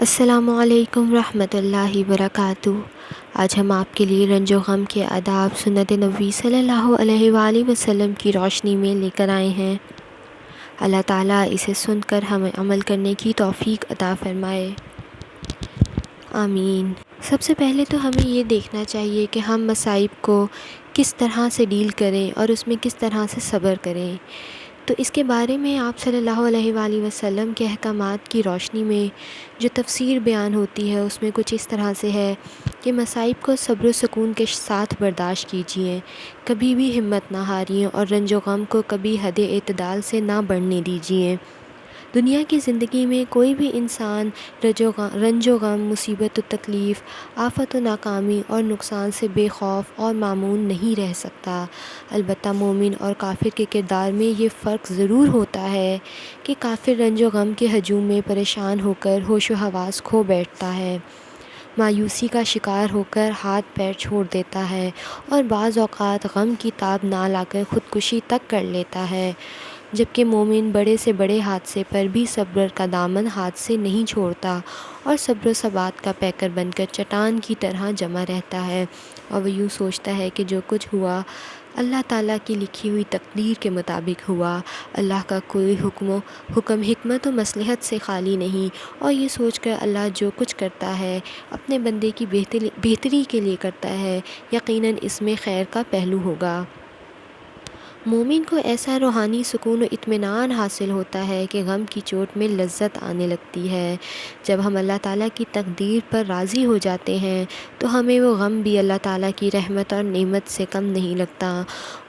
السلام علیکم ورحمۃ اللہ وبرکاتہ۔ آج ہم آپ کے لیے رنج و غم کے آداب سنت نبوی صلی اللہ علیہ وآلہ وسلم کی روشنی میں لے کر آئے ہیں۔ اللہ تعالیٰ اسے سن کر ہمیں عمل کرنے کی توفیق عطا فرمائے، آمین۔ سب سے پہلے تو ہمیں یہ دیکھنا چاہیے کہ ہم مصائب کو کس طرح سے ڈیل کریں اور اس میں کس طرح سے صبر کریں۔ تو اس کے بارے میں آپ صلی اللہ علیہ وآلہ وسلم کے احکامات کی روشنی میں جو تفسیر بیان ہوتی ہے اس میں کچھ اس طرح سے ہے کہ مصائب کو صبر و سکون کے ساتھ برداشت کیجیے، کبھی بھی ہمت نہ ہاریے اور رنج و غم کو کبھی حد اعتدال سے نہ بڑھنے دیجیے۔ دنیا کی زندگی میں کوئی بھی انسان رنج و غم، مصیبت و تکلیف، آفت و ناکامی اور نقصان سے بے خوف اور معمون نہیں رہ سکتا۔ البتہ مومن اور کافر کے کردار میں یہ فرق ضرور ہوتا ہے کہ کافر رنج و غم کے ہجوم میں پریشان ہو کر ہوش و حواس کھو بیٹھتا ہے، مایوسی کا شکار ہو کر ہاتھ پیر چھوڑ دیتا ہے اور بعض اوقات غم کی تاب نہ لا کر خودکشی تک کر لیتا ہے، جبکہ مومن بڑے سے بڑے حادثے پر بھی صبر کا دامن ہاتھ سے نہیں چھوڑتا اور صبر و ثبات کا پیکر بن کر چٹان کی طرح جمع رہتا ہے، اور وہ یوں سوچتا ہے کہ جو کچھ ہوا اللہ تعالیٰ کی لکھی ہوئی تقدیر کے مطابق ہوا، اللہ کا کوئی حکم حکمت و مصلحت سے خالی نہیں، اور یہ سوچ کر اللہ جو کچھ کرتا ہے اپنے بندے کی بہتری کے لیے کرتا ہے، یقیناً اس میں خیر کا پہلو ہوگا۔ مومن کو ایسا روحانی سکون و اطمینان حاصل ہوتا ہے کہ غم کی چوٹ میں لذت آنے لگتی ہے۔ جب ہم اللہ تعالیٰ کی تقدیر پر راضی ہو جاتے ہیں تو ہمیں وہ غم بھی اللہ تعالیٰ کی رحمت اور نعمت سے کم نہیں لگتا۔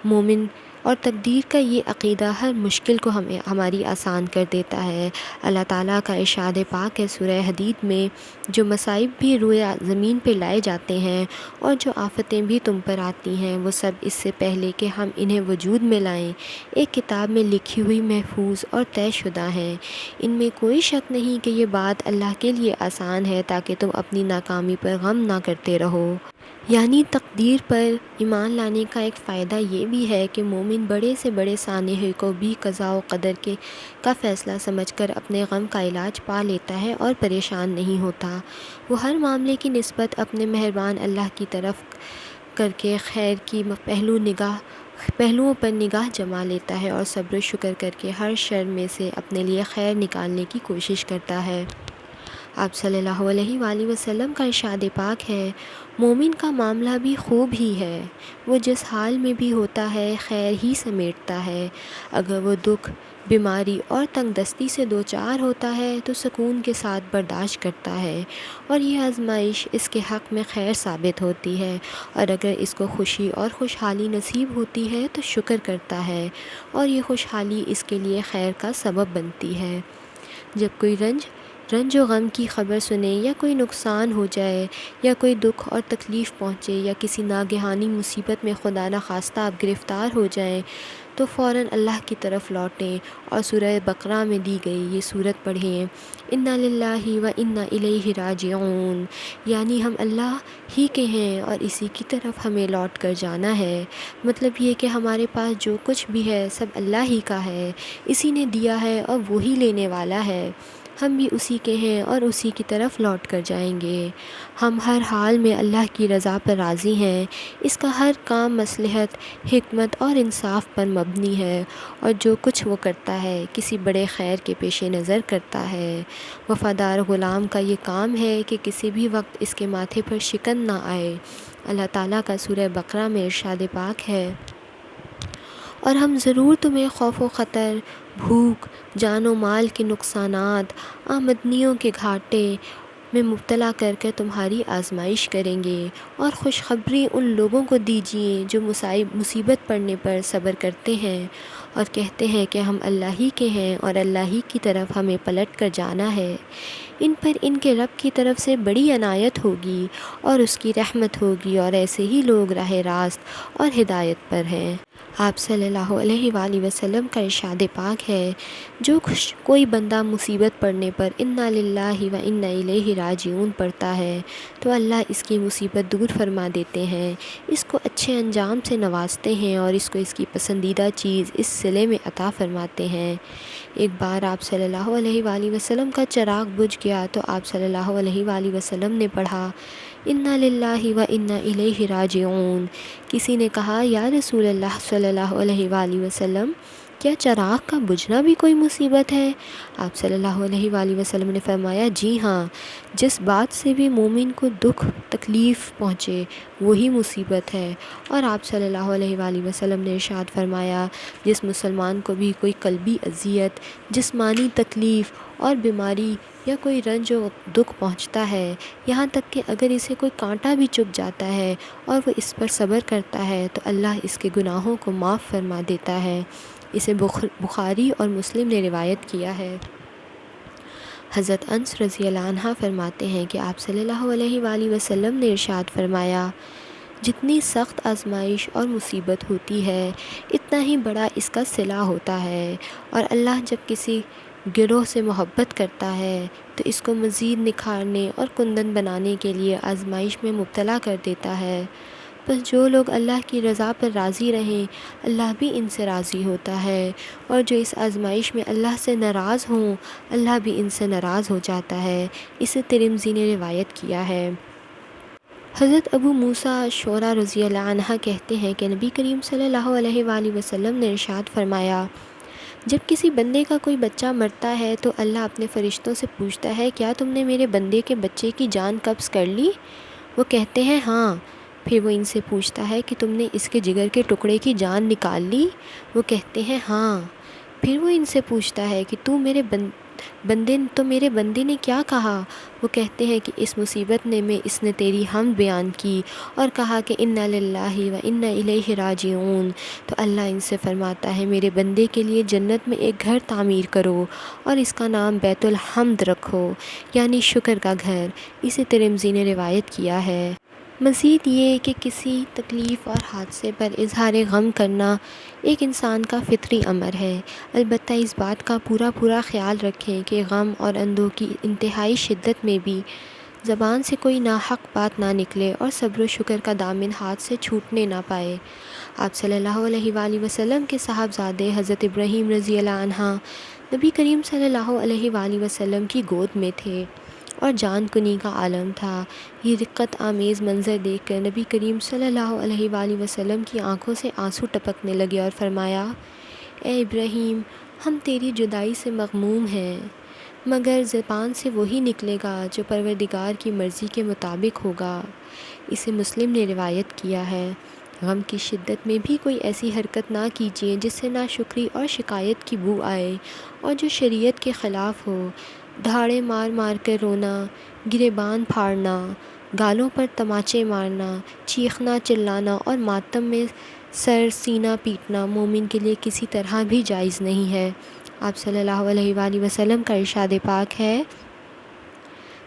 مومن اور تقدیر کا یہ عقیدہ ہر مشکل کو ہماری آسان کر دیتا ہے۔ اللہ تعالیٰ کا ارشاد پاک ہے سورہ حدید میں، جو مصائب بھی روئے زمین پہ لائے جاتے ہیں اور جو آفتیں بھی تم پر آتی ہیں، وہ سب اس سے پہلے کہ ہم انہیں وجود میں لائیں ایک کتاب میں لکھی ہوئی محفوظ اور طے شدہ ہیں۔ ان میں کوئی شک نہیں کہ یہ بات اللہ کے لیے آسان ہے تاکہ تم اپنی ناکامی پر غم نہ کرتے رہو۔ یعنی تقدیر پر ایمان لانے کا ایک فائدہ یہ بھی ہے کہ مومن بڑے سے بڑے سانحے کو بھی قضاء و قدر کا فیصلہ سمجھ کر اپنے غم کا علاج پا لیتا ہے اور پریشان نہیں ہوتا۔ وہ ہر معاملے کی نسبت اپنے مہربان اللہ کی طرف کر کے خیر کی پہلوؤں پر نگاہ جما لیتا ہے اور صبر و شکر کر کے ہر شر میں سے اپنے لیے خیر نکالنے کی کوشش کرتا ہے۔ آپ صلی اللہ علیہ وآلہ وسلم کا ارشاد پاک ہے، مومن کا معاملہ بھی خوب ہی ہے، وہ جس حال میں بھی ہوتا ہے خیر ہی سمیٹتا ہے۔ اگر وہ دکھ، بیماری اور تنگ دستی سے دوچار ہوتا ہے تو سکون کے ساتھ برداشت کرتا ہے اور یہ آزمائش اس کے حق میں خیر ثابت ہوتی ہے، اور اگر اس کو خوشی اور خوشحالی نصیب ہوتی ہے تو شکر کرتا ہے اور یہ خوشحالی اس کے لیے خیر کا سبب بنتی ہے۔ جب کوئی رنج و غم کی خبر سنے یا کوئی نقصان ہو جائے یا کوئی دکھ اور تکلیف پہنچے یا کسی ناگہانی مصیبت میں خدا نخواستہ آپ گرفتار ہو جائیں تو فوراً اللہ کی طرف لوٹیں اور سورہ بقرہ میں دی گئی یہ سورت پڑھیں، انا للہ و انا الیہ راجعون، یعنی ہم اللہ ہی کے ہیں اور اسی کی طرف ہمیں لوٹ کر جانا ہے۔ مطلب یہ کہ ہمارے پاس جو کچھ بھی ہے سب اللہ ہی کا ہے، اسی نے دیا ہے اور وہی لینے والا ہے، ہم بھی اسی کے ہیں اور اسی کی طرف لوٹ کر جائیں گے۔ ہم ہر حال میں اللہ کی رضا پر راضی ہیں، اس کا ہر کام مصلحت، حکمت اور انصاف پر مبنی ہے، اور جو کچھ وہ کرتا ہے کسی بڑے خیر کے پیش نظر کرتا ہے۔ وفادار غلام کا یہ کام ہے کہ کسی بھی وقت اس کے ماتھے پر شکن نہ آئے۔ اللہ تعالیٰ کا سورہ بقرہ میں ارشاد پاک ہے، اور ہم ضرور تمہیں خوف و خطر، بھوک، جان و مال کے نقصانات، آمدنیوں کے گھاٹے میں مبتلا کر کے تمہاری آزمائش کریں گے، اور خوشخبری ان لوگوں کو دیجیے جو مصیبت پڑنے پر صبر کرتے ہیں اور کہتے ہیں کہ ہم اللہ ہی کے ہیں اور اللہ ہی کی طرف ہمیں پلٹ کر جانا ہے۔ ان پر ان کے رب کی طرف سے بڑی عنایت ہوگی اور اس کی رحمت ہوگی، اور ایسے ہی لوگ راہ راست اور ہدایت پر ہیں۔ آپ صلی اللہ علیہ وآلہ وسلم کا ارشاد پاک ہے، جو کوئی بندہ مصیبت پڑنے پر انا للہ و انا الیہ راجعون پڑھتا ہے تو اللہ اس کی مصیبت دور فرما دیتے ہیں، اس کو اچھے انجام سے نوازتے ہیں اور اس کو اس کی پسندیدہ چیز اس صلے میں عطا فرماتے ہیں۔ ایک بار آپ صلی اللہ علیہ وآلہ وسلم کا چراغ بجھ گیا تو آپ صلی اللہ علیہ وآلہ وسلم نے پڑھا انا للہ و انا الیہ راجعون۔ کسی نے کہا یا رسول اللہ صلی اللہ علیہ وآلہ وسلم، کیا چراغ کا بجھنا بھی کوئی مصیبت ہے؟ آپ صلی اللہ علیہ وآلہ وسلم نے فرمایا جی ہاں، جس بات سے بھی مومن کو دکھ تکلیف پہنچے وہی مصیبت ہے۔ اور آپ صلی اللہ علیہ وآلہ وسلم نے ارشاد فرمایا جس مسلمان کو بھی کوئی قلبی اذیت، جسمانی تکلیف اور بیماری یا کوئی رنج و دکھ پہنچتا ہے، یہاں تک کہ اگر اسے کوئی کانٹا بھی چبھ جاتا ہے اور وہ اس پر صبر کرتا ہے تو اللہ اس کے گناہوں کو معاف فرما دیتا ہے۔ اسے بخاری اور مسلم نے روایت کیا ہے۔ حضرت انس رضی اللہ عنہ فرماتے ہیں کہ آپ صلی اللہ علیہ وآلہ وسلم نے ارشاد فرمایا جتنی سخت آزمائش اور مصیبت ہوتی ہے اتنا ہی بڑا اس کا صلہ ہوتا ہے، اور اللہ جب کسی گروہ سے محبت کرتا ہے تو اس کو مزید نکھارنے اور کندن بنانے کے لیے آزمائش میں مبتلا کر دیتا ہے۔ بس جو لوگ اللہ کی رضا پر راضی رہیں اللہ بھی ان سے راضی ہوتا ہے، اور جو اس آزمائش میں اللہ سے ناراض ہوں اللہ بھی ان سے ناراض ہو جاتا ہے۔ اسے ترمذی نے روایت کیا ہے۔ حضرت ابو موسیٰ شعریٰ رضی اللہ عنہ کہتے ہیں کہ نبی کریم صلی اللہ علیہ وآلہ وسلم نے ارشاد فرمایا جب کسی بندے کا کوئی بچہ مرتا ہے تو اللہ اپنے فرشتوں سے پوچھتا ہے کیا تم نے میرے بندے کے بچے کی جان قبض کر لی؟ وہ کہتے ہیں ہاں۔ پھر وہ ان سے پوچھتا ہے کہ تم نے اس کے جگر کے ٹکڑے کی جان نکال لی؟ وہ کہتے ہیں ہاں۔ پھر وہ ان سے پوچھتا ہے کہ میرے بندے نے کیا کہا؟ وہ کہتے ہیں کہ اس مصیبت میں اس نے تیری حمد بیان کی اور کہا کہ انا للہ و انا الیہ راجعون۔ تو اللہ ان سے فرماتا ہے میرے بندے کے لیے جنت میں ایک گھر تعمیر کرو اور اس کا نام بیت الحمد رکھو، یعنی شکر کا گھر۔ اسے ترمذی نے روایت کیا ہے۔ مزید یہ کہ کسی تکلیف اور حادثے پر اظہار غم کرنا ایک انسان کا فطری امر ہے، البتہ اس بات کا پورا خیال رکھیں کہ غم اور اندوہ کی انتہائی شدت میں بھی زبان سے کوئی ناحق بات نہ نکلے اور صبر و شکر کا دامن ہاتھ سے چھوٹنے نہ پائے۔ آپ صلی اللہ علیہ وآلہ وسلم کے صاحبزادے حضرت ابراہیم رضی اللہ عنہ نبی کریم صلی اللہ علیہ وآلہ وسلم کی گود میں تھے اور جان کنی کا عالم تھا۔ یہ رقت آمیز منظر دیکھ کر نبی کریم صلی اللہ علیہ وآلہ وسلم کی آنکھوں سے آنسو ٹپکنے لگے اور فرمایا اے ابراہیم، ہم تیری جدائی سے مغموم ہیں، مگر زبان سے وہی نکلے گا جو پروردگار کی مرضی کے مطابق ہوگا۔ اسے مسلم نے روایت کیا ہے۔ غم کی شدت میں بھی کوئی ایسی حرکت نہ کیجیے جس سے ناشکری اور شکایت کی بو آئے اور جو شریعت کے خلاف ہو۔ دھاڑے مار مار کر رونا، گریبان پھاڑنا، گالوں پر تماچے مارنا، چیخنا چلانا اور ماتم میں سر سینہ پیٹنا مومن کے لیے کسی طرح بھی جائز نہیں ہے۔ آپ صلی اللہ علیہ وآلہ وسلم کا ارشاد پاک ہے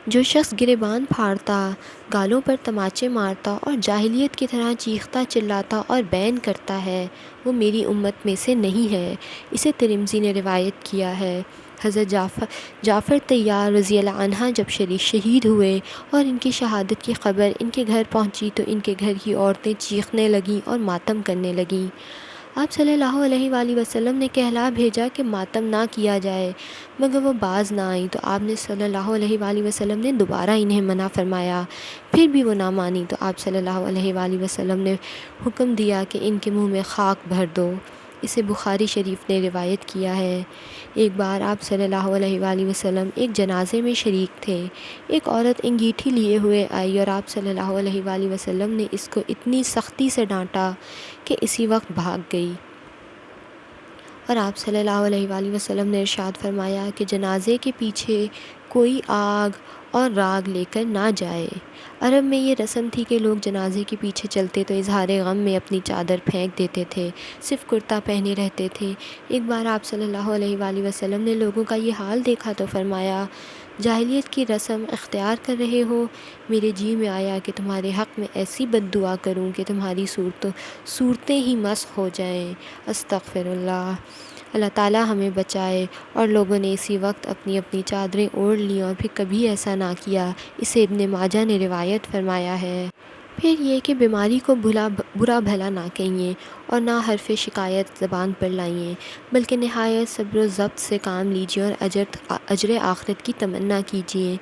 جو شخص گریبان پھاڑتا، گالوں پر تماچے مارتا اور جاہلیت کی طرح چیختا چلاتا اور بین کرتا ہے وہ میری امت میں سے نہیں ہے۔ اسے ترمذی نے روایت کیا ہے۔ حضرت جعفر طیار رضی اللہ عنہ جب شہید ہوئے اور ان کی شہادت کی خبر ان کے گھر پہنچی تو ان کے گھر کی عورتیں چیخنے لگیں اور ماتم کرنے لگیں۔ آپ صلی اللہ علیہ وآلہ وسلم نے کہلا بھیجا کہ ماتم نہ کیا جائے، مگر وہ باز نہ آئیں تو آپ نے صلی اللہ علیہ وآلہ وسلم نے دوبارہ انہیں منع فرمایا، پھر بھی وہ نہ مانی تو آپ صلی اللہ علیہ وآلہ وسلم نے حکم دیا کہ ان کے منہ میں خاک بھر دو۔ اسے بخاری شریف نے روایت کیا ہے۔ ایک بار آپ صلی اللہ علیہ وآلہ وسلم ایک جنازے میں شریک تھے۔ ایک عورت انگیٹھی لیے ہوئے آئی اور آپ صلی اللہ علیہ وآلہ وسلم نے اس کو اتنی سختی سے ڈانٹا کہ اسی وقت بھاگ گئی، اور آپ صلی اللہ علیہ وآلہ وسلم نے ارشاد فرمایا کہ جنازے کے پیچھے کوئی آگ اور راگ لے کر نہ جائے۔ عرب میں یہ رسم تھی کہ لوگ جنازے کے پیچھے چلتے تو اظہار غم میں اپنی چادر پھینک دیتے تھے، صرف کرتا پہنے رہتے تھے۔ ایک بار آپ صلی اللہ علیہ وآلہ وسلم نے لوگوں کا یہ حال دیکھا تو فرمایا جاہلیت کی رسم اختیار کر رہے ہو؟ میرے جی میں آیا کہ تمہارے حق میں ایسی بد دعا کروں کہ تمہاری صورتیں ہی مسخ ہو جائیں۔ استغفر اللہ۔ اللہ تعالیٰ ہمیں بچائے۔ اور لوگوں نے اسی وقت اپنی اپنی چادریں اوڑھ لیں اور پھر کبھی ایسا نہ کیا۔ اسے ابن ماجہ نے روایت فرمایا ہے۔ پھر یہ کہ بیماری کو برا بھلا نہ کہیے اور نہ حرف شکایت زبان پر لائیے، بلکہ نہایت صبر و ضبط سے کام لیجیے اور اجر آخرت کی تمنا کیجیے۔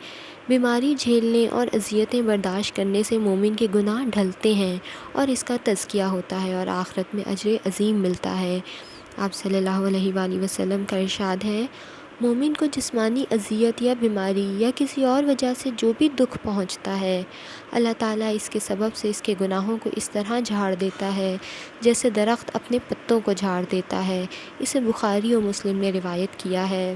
بیماری جھیلنے اور اذیتیں برداشت کرنے سے مومن کے گناہ ڈھلتے ہیں اور اس کا تزکیہ ہوتا ہے اور آخرت میں اجر عظیم ملتا ہے۔ آپ صلی اللہ علیہ وآلہ وسلم کا ارشاد ہے، مومن کو جسمانی اذیت یا بیماری یا کسی اور وجہ سے جو بھی دکھ پہنچتا ہے، اللہ تعالیٰ اس کے سبب سے اس کے گناہوں کو اس طرح جھاڑ دیتا ہے جیسے درخت اپنے پتوں کو جھاڑ دیتا ہے۔ اسے بخاری و مسلم نے روایت کیا ہے۔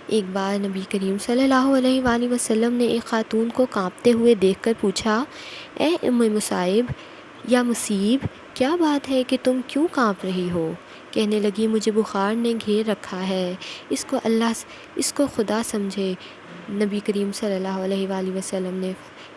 ایک بار نبی کریم صلی اللہ علیہ وآلہ وسلم نے ایک خاتون کو کانپتے ہوئے دیکھ کر پوچھا، اے ام مصعب یا مصیب، کیا بات ہے کہ تم کیوں کانپ رہی ہو؟ کہنے لگی، مجھے بخار نے گھیر رکھا ہے، اس کو خدا سمجھے۔ نبی کریم صلی اللہ علیہ وآلہ وسلم نے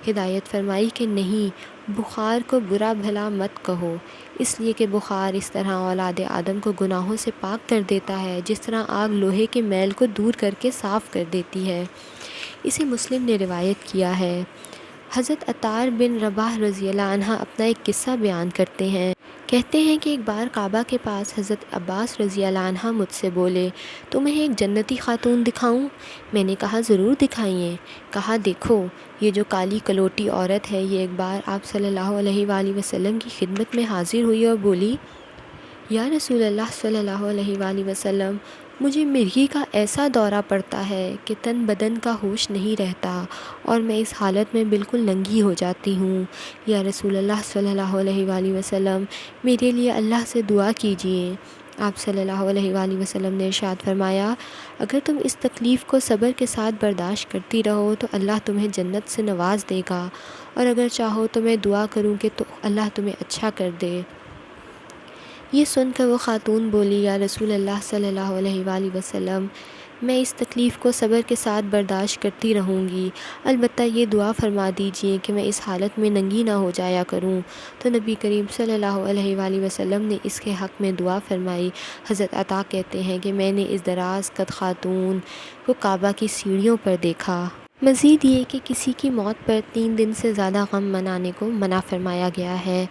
ہدایت فرمائی کہ نہیں، بخار کو برا بھلا مت کہو، اس لیے کہ بخار اس طرح اولاد آدم کو گناہوں سے پاک کر دیتا ہے جس طرح آگ لوہے کے میل کو دور کر کے صاف کر دیتی ہے۔ اسے مسلم نے روایت کیا ہے۔ حضرت عطار بن رباح رضی اللہ عنہ اپنا ایک قصہ بیان کرتے ہیں۔ کہتے ہیں کہ ایک بار کعبہ کے پاس حضرت عباس رضی اللہ عنہ مجھ سے بولے، تمہیں ایک جنتی خاتون دکھاؤں؟ میں نے کہا، ضرور دکھائیے۔ کہا، دیکھو یہ جو کالی کلوٹی عورت ہے، یہ ایک بار آپ صلی اللہ علیہ وآلہ وسلم کی خدمت میں حاضر ہوئی اور بولی، یا رسول اللہ صلی اللہ علیہ وآلہ وسلم، مجھے مرگی کا ایسا دورہ پڑتا ہے کہ تن بدن کا ہوش نہیں رہتا اور میں اس حالت میں بالکل ننگی ہو جاتی ہوں۔ یا رسول اللہ صلی اللہ علیہ وآلہ وسلم، میرے لیے اللہ سے دعا کیجیے۔ آپ صلی اللہ علیہ وآلہ وسلم نے ارشاد فرمایا، اگر تم اس تکلیف کو صبر کے ساتھ برداشت کرتی رہو تو اللہ تمہیں جنت سے نواز دے گا، اور اگر چاہو تو میں دعا کروں کہ تو اللہ تمہیں اچھا کر دے۔ یہ سن کر وہ خاتون بولی، یا رسول اللہ صلی اللہ علیہ وآلہ وسلم، میں اس تکلیف کو صبر کے ساتھ برداشت کرتی رہوں گی، البتہ یہ دعا فرما دیجئے کہ میں اس حالت میں ننگی نہ ہو جایا کروں۔ تو نبی کریم صلی اللہ علیہ وآلہ وسلم نے اس کے حق میں دعا فرمائی۔ حضرت عطا کہتے ہیں کہ میں نے اس دراز قد خاتون کو کعبہ کی سیڑھیوں پر دیکھا۔ مزید یہ کہ کسی کی موت پر 3 دن سے زیادہ غم منانے کو منع فرمایا گیا ہے۔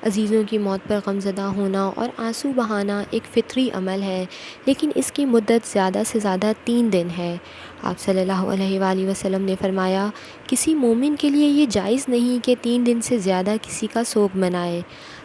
عزیزوں کی موت پر غمزدہ ہونا اور آنسو بہانا ایک فطری عمل ہے، لیکن اس کی مدت زیادہ سے زیادہ 3 دن ہے۔ آپ صلی اللہ علیہ وآلہ وسلم نے فرمایا، کسی مومن کے لیے یہ جائز نہیں کہ 3 دن سے زیادہ کسی کا سوگ منائے،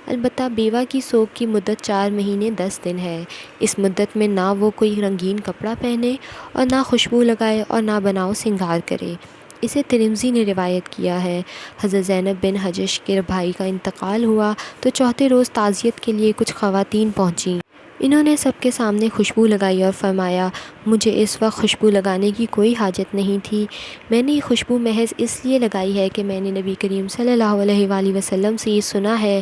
البتہ بیوہ کی سوگ کی مدت 4 مہینے 10 دن ہے۔ اس مدت میں نہ وہ کوئی رنگین کپڑا پہنے اور نہ خوشبو لگائے اور نہ بناؤ سنگار کرے۔ اسے ترمذی نے روایت کیا ہے۔ حضرت زینب بن حجش کے بھائی کا انتقال ہوا تو چوتھے روز تعزیت کے لیے کچھ خواتین پہنچیں۔ انہوں نے سب کے سامنے خوشبو لگائی اور فرمایا، مجھے اس وقت خوشبو لگانے کی کوئی حاجت نہیں تھی، میں نے یہ خوشبو محض اس لیے لگائی ہے کہ میں نے نبی کریم صلی اللہ علیہ وآلہ وسلم سے یہ سنا ہے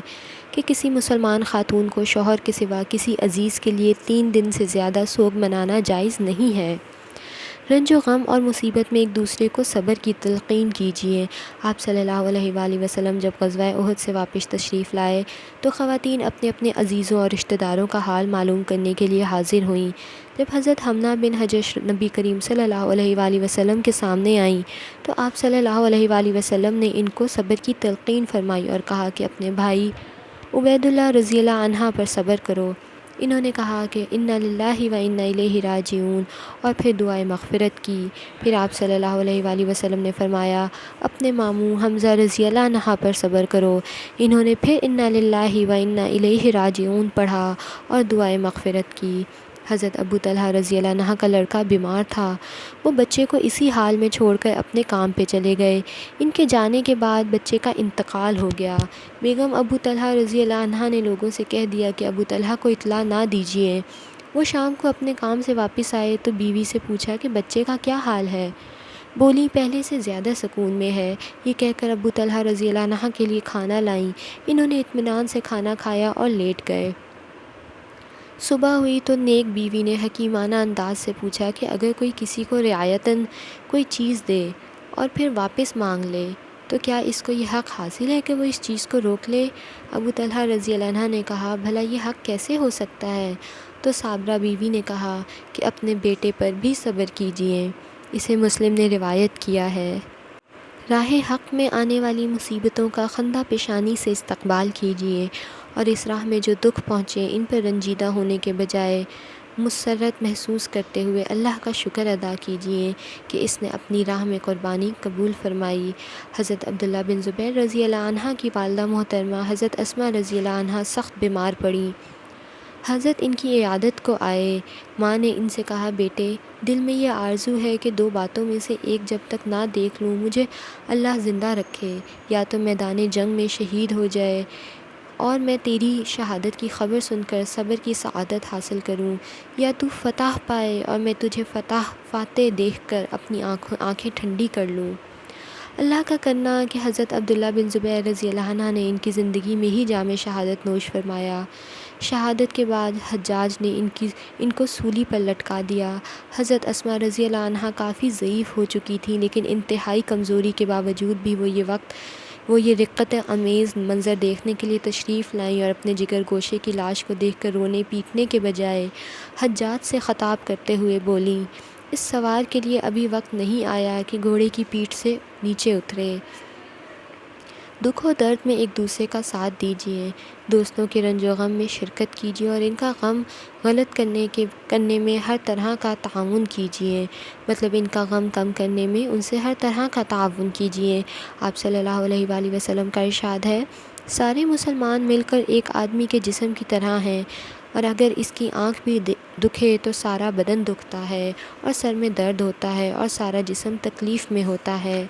کہ کسی مسلمان خاتون کو شوہر کے سوا کسی عزیز کے لیے 3 دن سے زیادہ سوگ منانا جائز نہیں ہے۔ رنج و غم اور مصیبت میں ایک دوسرے کو صبر کی تلقین کیجیے۔ آپ صلی اللہ علیہ وآلہ وسلم جب غزوہ احد سے واپس تشریف لائے تو خواتین اپنے اپنے عزیزوں اور رشتہ داروں کا حال معلوم کرنے کے لیے حاضر ہوئیں۔ جب حضرت حمنہ بن حجش نبی کریم صلی اللہ علیہ وآلہ وسلم کے سامنے آئیں تو آپ صلی اللہ علیہ وآلہ وسلم نے ان کو صبر کی تلقین فرمائی اور کہا کہ اپنے بھائی عبید اللہ رضی اللہ عنہ پر صبر کرو۔ انہوں نے کہا کہ انا للہ و انا الیہ راجعون، اور پھر دعائے مغفرت کی۔ پھر آپ صلی اللہ علیہ وآلہ وسلم نے فرمایا، اپنے ماموں حمزہ رضی اللہ عنہ پر صبر کرو۔ انہوں نے پھر انا للہ و انا الیہ راجعون پڑھا اور دعائے مغفرت کی۔ حضرت ابو طلحہ رضی اللہ عنہ کا لڑکا بیمار تھا، وہ بچے کو اسی حال میں چھوڑ کر اپنے کام پہ چلے گئے۔ ان کے جانے کے بعد بچے کا انتقال ہو گیا۔ بیگم ابو طلحہ رضی اللہ عنہ نے لوگوں سے کہہ دیا کہ ابو طلحہ کو اطلاع نہ دیجیے۔ وہ شام کو اپنے کام سے واپس آئے تو بیوی سے پوچھا کہ بچے کا کیا حال ہے؟ بولی، پہلے سے زیادہ سکون میں ہے۔ یہ کہہ کر ابو طلحہ رضی اللہ عنہ کے لیے کھانا لائیں۔ انہوں نے اطمینان سے کھانا کھایا اور لیٹ گئے۔ صبح ہوئی تو نیک بیوی نے حکیمانہ انداز سے پوچھا کہ اگر کوئی کسی کو رعایتاً کوئی چیز دے اور پھر واپس مانگ لے تو کیا اس کو یہ حق حاصل ہے کہ وہ اس چیز کو روک لے؟ ابو طلحہ رضی اللہ عنہ نے کہا، بھلا یہ حق کیسے ہو سکتا ہے؟ تو صابرہ بیوی نے کہا کہ اپنے بیٹے پر بھی صبر کیجیے۔ اسے مسلم نے روایت کیا ہے۔ راہ حق میں آنے والی مصیبتوں کا خندہ پیشانی سے استقبال کیجیے، اور اس راہ میں جو دکھ پہنچے ان پر رنجیدہ ہونے کے بجائے مسرت محسوس کرتے ہوئے اللہ کا شکر ادا کیجیے کہ اس نے اپنی راہ میں قربانی قبول فرمائی۔ حضرت عبداللہ بن زبیر رضی اللہ عنہ کی والدہ محترمہ حضرت اسماء رضی اللہ عنہ سخت بیمار پڑیں۔ حضرت ان کی عیادت کو آئے۔ ماں نے ان سے کہا، بیٹے، دل میں یہ آرزو ہے کہ دو باتوں میں سے ایک جب تک نہ دیکھ لوں مجھے اللہ زندہ رکھے، یا تو میدان جنگ میں شہید ہو جائے اور میں تیری شہادت کی خبر سن کر صبر کی سعادت حاصل کروں، یا تو فتح پائے اور میں تجھے فاتح دیکھ کر اپنی آنکھیں ٹھنڈی کر لوں۔ اللہ کا کرنا کہ حضرت عبداللہ بن زبیر رضی اللہ عنہ نے ان کی زندگی میں ہی جام شہادت نوش فرمایا۔ شہادت کے بعد حجاج نے ان کو سولی پر لٹکا دیا۔ حضرت اسماء رضی اللہ عنہ کافی ضعیف ہو چکی تھیں، لیکن انتہائی کمزوری کے باوجود بھی وہ یہ رقت امیز منظر دیکھنے کے لیے تشریف لائیں اور اپنے جگر گوشے کی لاش کو دیکھ کر رونے پیٹنے کے بجائے حجاج سے خطاب کرتے ہوئے بولیں، اس سوار کے لیے ابھی وقت نہیں آیا کہ گھوڑے کی پیٹھ سے نیچے اترے۔ دکھ و درد میں ایک دوسرے کا ساتھ دیجیے، دوستوں کے رنج و غم میں شرکت کیجیے اور ان کا غم غلط کرنے میں ہر طرح کا تعاون کیجیے، مطلب ان کا غم کم کرنے میں ان سے ہر طرح کا تعاون کیجیے۔ آپ صلی اللہ علیہ وآلہ وسلم کا ارشاد ہے، سارے مسلمان مل کر ایک آدمی کے جسم کی طرح ہیں، اور اگر اس کی آنکھ بھی دکھے تو سارا بدن دکھتا ہے، اور سر میں درد ہوتا ہے اور سارا جسم تکلیف میں ہوتا ہے۔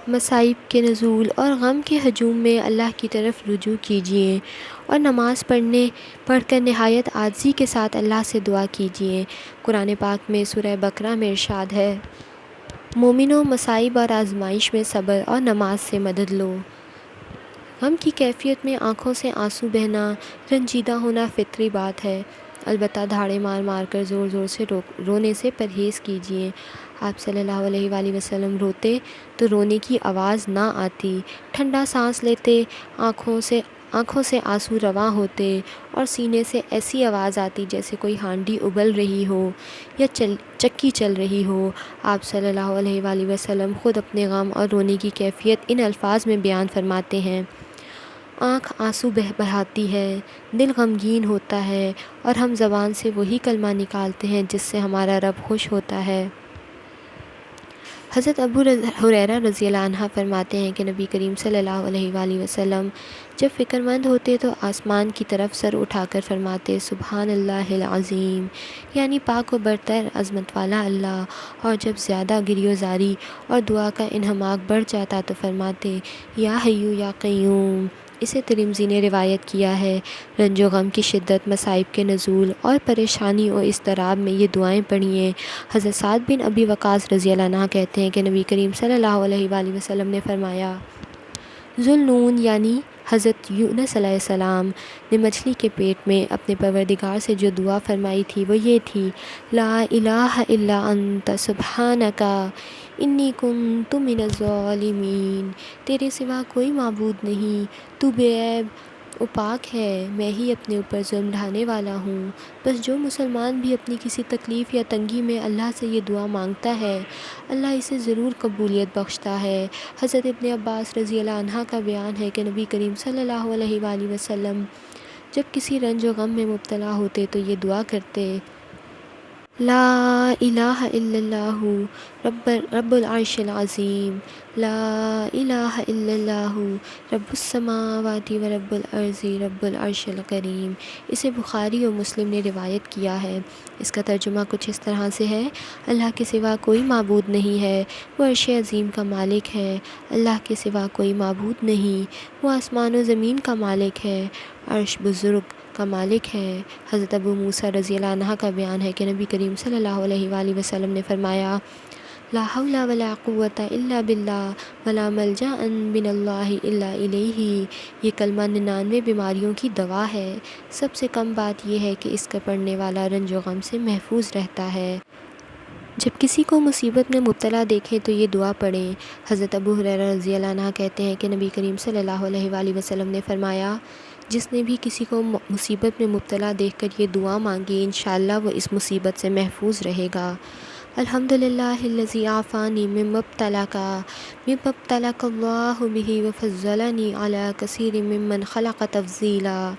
مصائب کے نزول اور غم کے ہجوم میں اللہ کی طرف رجوع کیجیے اور نماز پڑھ کر نہایت عاجزی کے ساتھ اللہ سے دعا کیجیے۔ قرآن پاک میں سورہ بقرہ میں ارشاد ہے، مومنوں، مصائب اور آزمائش میں صبر اور نماز سے مدد لو۔ غم کی کیفیت میں آنکھوں سے آنسو بہنا، رنجیدہ ہونا فطری بات ہے، البتہ دھاڑے مار مار کر زور زور سے رونے سے پرہیز کیجیے۔ آپ صلی اللہ علیہ وآلہ وسلم روتے تو رونے کی آواز نہ آتی، ٹھنڈا سانس لیتے، آنکھوں سے آنسو رواں ہوتے اور سینے سے ایسی آواز آتی جیسے کوئی ہانڈی ابل رہی ہو یا چکی چل رہی ہو۔ آپ صلی اللہ علیہ وآلہ وسلم خود اپنے غم اور رونے کی کیفیت ان الفاظ میں بیان فرماتے ہیں، آنکھ آنسو بہاتی ہے، دل غمگین ہوتا ہے، اور ہم زبان سے وہی کلمہ نکالتے ہیں جس سے ہمارا رب خوش ہوتا ہے۔ حضرت ابو ہریرہ رضی اللہ عنہ فرماتے ہیں کہ نبی کریم صلی اللہ علیہ وآلہ وسلم جب فکر مند ہوتے تو آسمان کی طرف سر اٹھا کر فرماتے، سبحان اللہ العظیم، یعنی پاک و برتر عظمت والا اللہ، اور جب زیادہ گریہ زاری اور دعا کا انہماک بڑھ جاتا تو فرماتے، یا حیو یا قیوم۔ اسے ترمذی نے روایت کیا ہے۔ رنج و غم کی شدت، مصائب کے نزول اور پریشانی و اضطراب میں یہ دعائیں پڑھیے۔ حضرت سعد بن ابی وقاص رضی اللہ عنہ کہتے ہیں کہ نبی کریم صلی اللہ علیہ وآلہ وسلم نے فرمایا، ذوالنون یعنی حضرت یونس علیہ السلام نے مچھلی کے پیٹ میں اپنے پروردگار سے جو دعا فرمائی تھی وہ یہ تھی، لا الہ الا انت سبحانک انی کنت من الظالمین، تیرے سوا کوئی معبود نہیں، تو بے عیب و پاک ہے، میں ہی اپنے اوپر ظلم ڈھانے والا ہوں۔ بس جو مسلمان بھی اپنی کسی تکلیف یا تنگی میں اللہ سے یہ دعا مانگتا ہے، اللہ اسے ضرور قبولیت بخشتا ہے۔ حضرت ابن عباس رضی اللہ عنہ کا بیان ہے کہ نبی کریم صلی اللہ علیہ وآلہ وسلم جب کسی رنج و غم میں مبتلا ہوتے تو یہ دعا کرتے، لا الہ الا اللہ رب العرش العظیم، لا الہ الا اللہ رب السماوات و رب الارض رب العرش الکریم۔ اسے بخاری و مسلم نے روایت کیا ہے۔ اس کا ترجمہ کچھ اس طرح سے ہے، اللہ کے سوا کوئی معبود نہیں ہے، وہ عرش عظیم کا مالک ہے، اللہ کے سوا کوئی معبود نہیں، وہ آسمان و زمین کا مالک ہے، عرش بزرگ کا مالک ہے۔ حضرت ابو موسیٰ رضی اللہ عنہ کا بیان ہے کہ نبی کریم صلی اللہ علیہ وآلہ وسلم نے فرمایا، لا حول ولا قوة الا باللہ ولا ملجأ من اللہ الا الیہ۔ یہ کلمہ 99 بیماریوں کی دوا ہے۔ سب سے کم بات یہ ہے کہ اس کا پڑھنے والا رنج و غم سے محفوظ رہتا ہے۔ جب کسی کو مصیبت میں مبتلا دیکھیں تو یہ دعا پڑھیں۔ حضرت ابو ہریرہ رضی اللہ عنہ کہتے ہیں کہ نبی کریم صلی اللہ علیہ وآلہ وسلم نے فرمایا، جس نے بھی کسی کو مصیبت میں مبتلا دیکھ کر یہ دعا مانگی، انشاءاللہ وہ اس مصیبت سے محفوظ رہے گا۔ الحمدللہ الذی عافانی مما ابتلاک اللہ بہ وفضلنی علی کثیر ممن خلق تفضیلا۔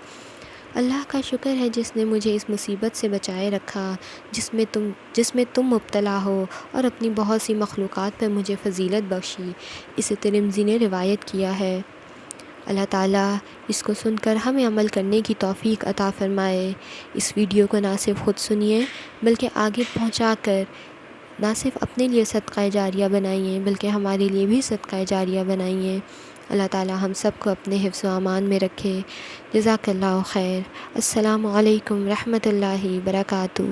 اللہ کا شکر ہے جس نے مجھے اس مصیبت سے بچائے رکھا جس میں تم مبتلا ہو، اور اپنی بہت سی مخلوقات پر مجھے فضیلت بخشی۔ اسے ترمذی نے روایت کیا ہے۔ اللہ تعالیٰ اس کو سن کر ہمیں عمل کرنے کی توفیق عطا فرمائے۔ اس ویڈیو کو نہ صرف خود سنیے بلکہ آگے پہنچا کر نہ صرف اپنے لیے صدقہ جاریہ بنائیے بلکہ ہمارے لیے بھی صدقہ جاریہ بنائیے۔ اللہ تعالیٰ ہم سب کو اپنے حفظ و امان میں رکھے۔ جزاک اللہ خیر۔ السلام علیکم ورحمۃ اللہ وبرکاتہ۔